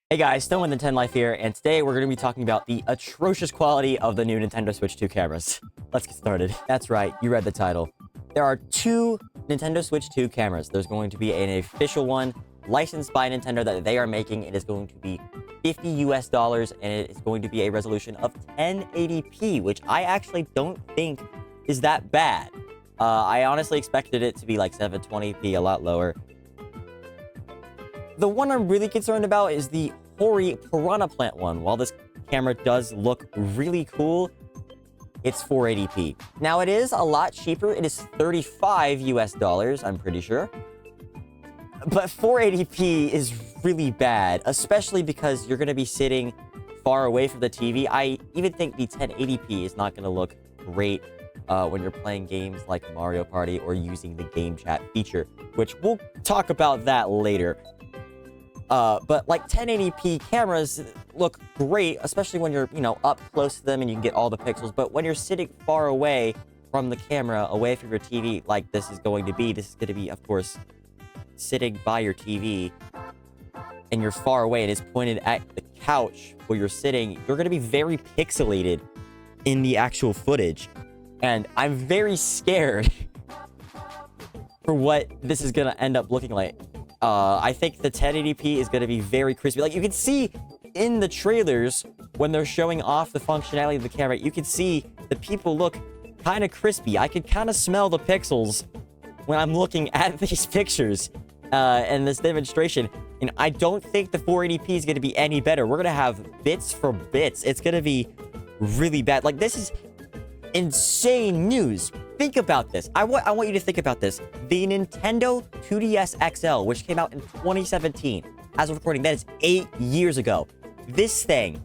Hey guys, Stone with Nintendo Life here, and today we're going to be talking about the atrocious quality of the new Nintendo Switch 2 cameras. Let's get started. That's right, you read the title. There are two Nintendo Switch 2 cameras. There's going to be an official one licensed by Nintendo that they are making. It is going to be $50 US, and it is going to be a resolution of 1080p, which I actually don't think is that bad. I honestly expected it to be like 720p, a lot lower. The one I'm really concerned about is the Hori Piranha Plant one. While this camera does look really cool, it's 480p. Now, it is a lot cheaper. It is $35 US, I'm pretty sure. But 480p is really bad, especially because you're going to be sitting far away from the TV. I even think the 1080p is not going to look great when you're playing games like Mario Party or using the GameChat feature, which we'll talk about that later. But like 1080p cameras look great, especially when you're, up close to them and you can get all the pixels. But when you're sitting far away from the camera, away from your TV, like this is going to be, of course, sitting by your TV and you're far away and it's pointed at the couch where you're sitting, you're going to be very pixelated in the actual footage. And I'm very scared for what this is going to end up looking like. I think the 1080p is going to be very crispy. Like, you can see in the trailers, when they're showing off the functionality of the camera, you can see the people look kind of crispy. I can kind of smell the pixels when I'm looking at these pictures and this demonstration. And I don't think the 480p is going to be any better. We're going to have bits for bits. It's going to be really bad. Like, this is insane news. Think about this. I want you to think about this. The Nintendo 2DS XL, which came out in 2017, as of recording, that is 8 years ago. This thing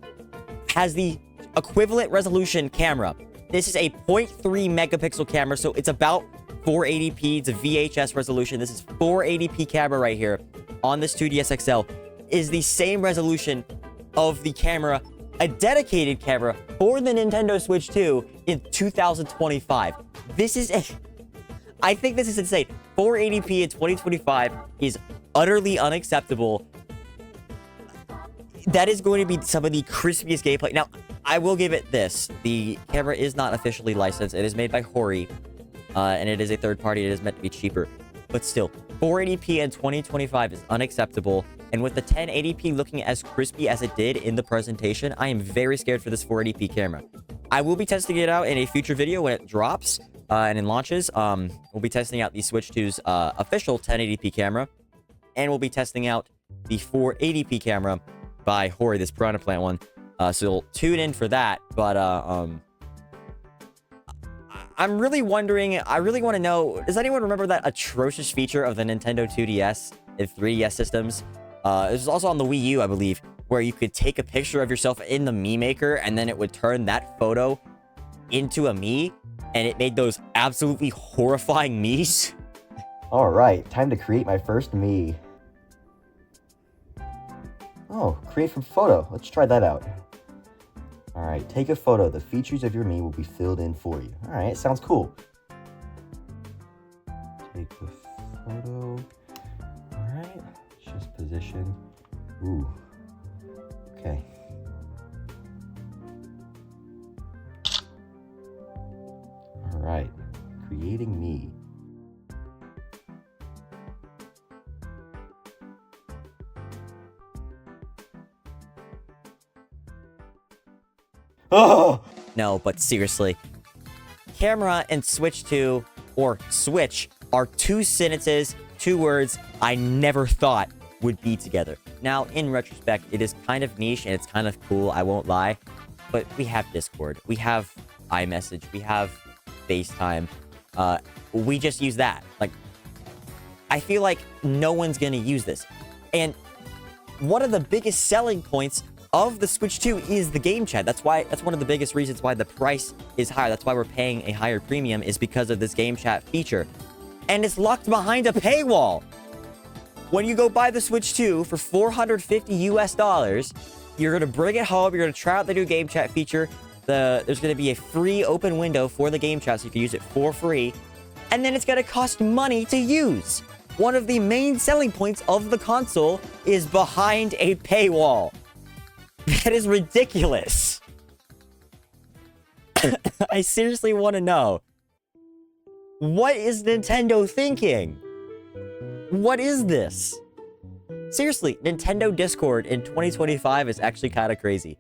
has the equivalent resolution camera. This is a 0.3 megapixel camera, so it's about 480p. It's a VHS resolution. This is 480p camera right here on this 2DS XL. Is the same resolution of the camera, a dedicated camera for the Nintendo Switch 2 in 2025. I think this is insane. 480p in 2025 is utterly unacceptable. That is going to be some of the crispiest gameplay. Now, I will give it this. The camera is not officially licensed. It is made by Hori, and it is a third party. It is meant to be cheaper. But still, 480p in 2025 is unacceptable. And with the 1080p looking as crispy as it did in the presentation, I am very scared for this 480p camera. I will be testing it out in a future video when it drops and it launches. We'll be testing out the Switch 2's official 1080p camera. And we'll be testing out the 480p camera by Hori, this Piranha Plant one. So tune in for that. But I'm really wondering, I really want to know, does anyone remember that atrocious feature of the Nintendo 2DS and 3DS systems? It was also on the Wii U, I believe, where you could take a picture of yourself in the Mii Maker, and then it would turn that photo into a Mii, and it made those absolutely horrifying Miis. All right, time to create my first Mii. Oh, create from photo. Let's try that out. All right, take a photo. The features of your Mii will be filled in for you. All right, sounds cool. Take the photo. All right, just position. Ooh, okay. All right, creating Mii. Oh! No, but seriously. Camera and Switch 2, or Switch, are two sentences, two words I never thought would be together. Now, in retrospect, it is kind of niche and it's kind of cool, I won't lie. But we have Discord, we have iMessage, we have FaceTime. We just use that. Like, I feel like no one's gonna use this. And one of the biggest selling points of the Switch 2 is the GameChat. That's one of the biggest reasons why the price is higher. That's why we're paying a higher premium, is because of this GameChat feature. And it's locked behind a paywall. When you go buy the Switch 2 for $450 US, you're gonna bring it home, you're gonna try out the new GameChat feature. There's gonna be a free open window for the GameChat, so you can use it for free. And then it's gonna cost money to use. one of the main selling points of the console is behind a paywall. That is ridiculous. I seriously want to know. What is Nintendo thinking? What is this? Seriously, Nintendo Discord in 2025 is actually kind of crazy.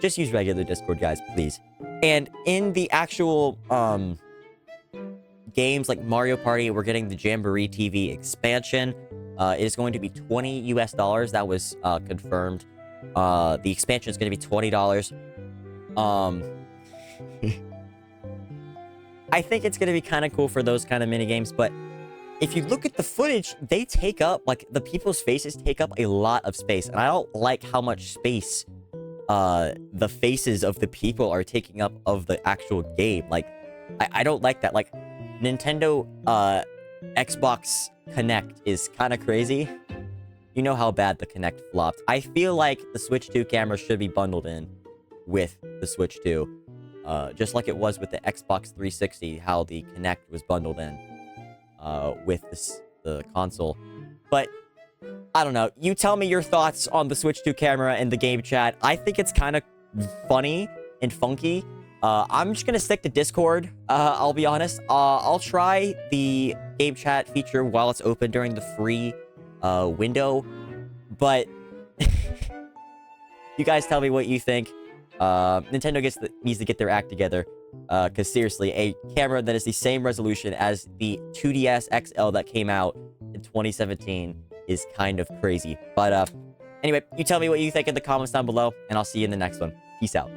Just use regular Discord, guys, please. And in the actual, games like Mario Party, we're getting the Jamboree TV expansion. It is going to be $20 US. That was, confirmed. The expansion is going to be $20. I think it's going to be kind of cool for those kind of minigames, but if you look at the footage, they take up, like, the people's faces take up a lot of space, and I don't like how much space, the faces of the people are taking up of the actual game. Like, I don't like that. Like, Nintendo, Xbox Connect is kind of crazy. You know how bad the Connect flopped. I feel like the Switch 2 camera should be bundled in with the Switch 2. Just like it was with the Xbox 360, how the Kinect was bundled in with the console. But, I don't know. You tell me your thoughts on the Switch 2 camera and the game chat. I think it's kind of funny and funky. I'm just going to stick to Discord, I'll be honest. I'll try the game chat feature while it's open during the free window. But, you guys tell me what you think. Nintendo needs to get their act together, because seriously, a camera that is the same resolution as the 2DS XL that came out in 2017 is kind of crazy. But, anyway, you tell me what you think in the comments down below, and I'll see you in the next one. Peace out.